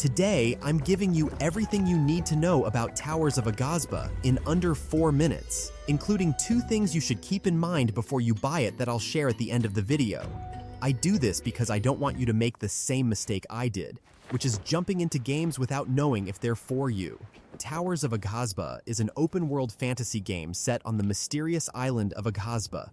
Today, I'm giving you everything you need to know about Towers of Aghasba in under 4 minutes, including 2 things you should keep in mind before you buy it that I'll share at the end of the video. I do this because I don't want you to make the same mistake I did, which is jumping into games without knowing if they're for you. Towers of Aghasba is an open-world fantasy game set on the mysterious island of Aghasba.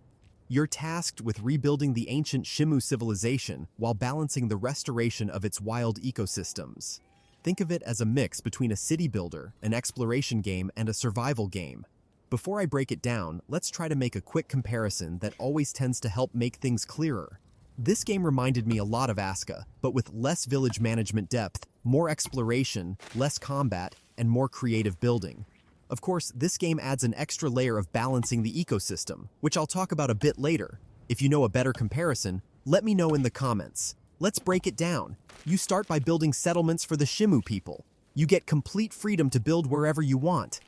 You're tasked with rebuilding the ancient Shimu civilization while balancing the restoration of its wild ecosystems. Think of it as a mix between a city builder, an exploration game, and a survival game. Before I break it down, let's try to make a quick comparison that always tends to help make things clearer. This game reminded me a lot of Aghasba, but with less village management depth, more exploration, less combat, and more creative building. Of course, this game adds an extra layer of balancing the ecosystem, which I'll talk about a bit later. If you know a better comparison, let me know in the comments. Let's break it down. You start by building settlements for the Shimu people. You get complete freedom to build wherever you want.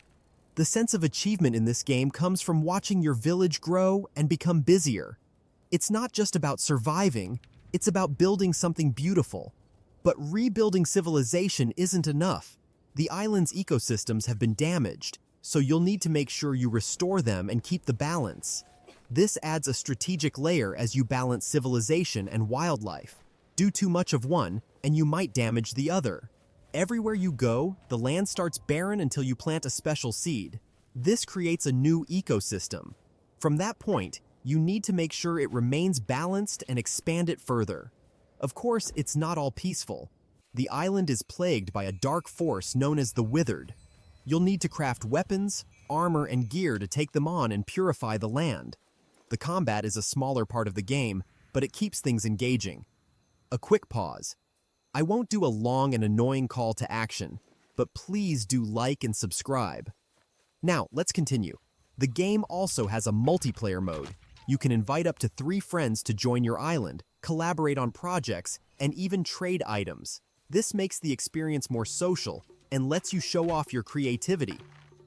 The sense of achievement in this game comes from watching your village grow and become busier. It's not just about surviving, it's about building something beautiful. But rebuilding civilization isn't enough. The island's ecosystems have been damaged, so you'll need to make sure you restore them and keep the balance. This adds a strategic layer as you balance civilization and wildlife. Do too much of one, and you might damage the other. Everywhere you go, the land starts barren until you plant a special seed. This creates a new ecosystem. From that point, you need to make sure it remains balanced and expand it further. Of course, it's not all peaceful. The island is plagued by a dark force known as the Withered. You'll need to craft weapons, armor, and gear to take them on and purify the land. The combat is a smaller part of the game, but it keeps things engaging. A quick pause. I won't do a long and annoying call to action, but please do like and subscribe. Now, let's continue. The game also has a multiplayer mode. You can invite up to 3 friends to join your island, collaborate on projects, and even trade items. This makes the experience more social and lets you show off your creativity.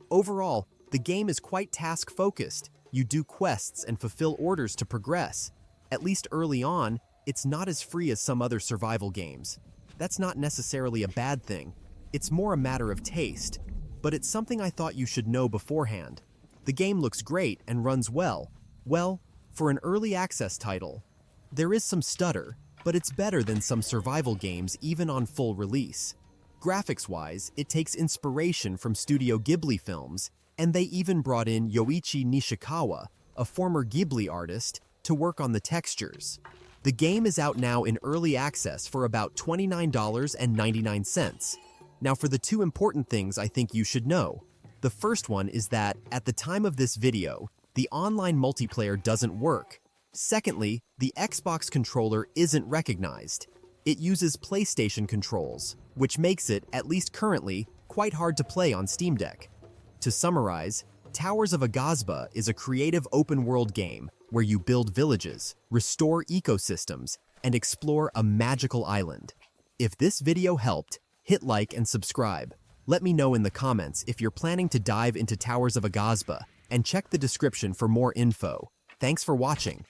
Overall, the game is quite task-focused. You do quests and fulfill orders to progress. At least early on, it's not as free as some other survival games. That's not necessarily a bad thing. It's more a matter of taste. But it's something I thought you should know beforehand. The game looks great and runs well. Well, for an early access title, there is some stutter, but it's better than some survival games even on full release. Graphics-wise, it takes inspiration from Studio Ghibli films, and they even brought in Yoichi Nishikawa, a former Ghibli artist, to work on the textures. The game is out now in early access for about $29.99. Now for the 2 important things I think you should know. The first one is that, at the time of this video, the online multiplayer doesn't work. Secondly, the Xbox controller isn't recognized. It uses PlayStation controls, which makes it, at least currently, quite hard to play on Steam Deck. To summarize, Towers of Aghasba is a creative open-world game where you build villages, restore ecosystems, and explore a magical island. If this video helped, hit like and subscribe. Let me know in the comments if you're planning to dive into Towers of Aghasba, and check the description for more info. Thanks for watching.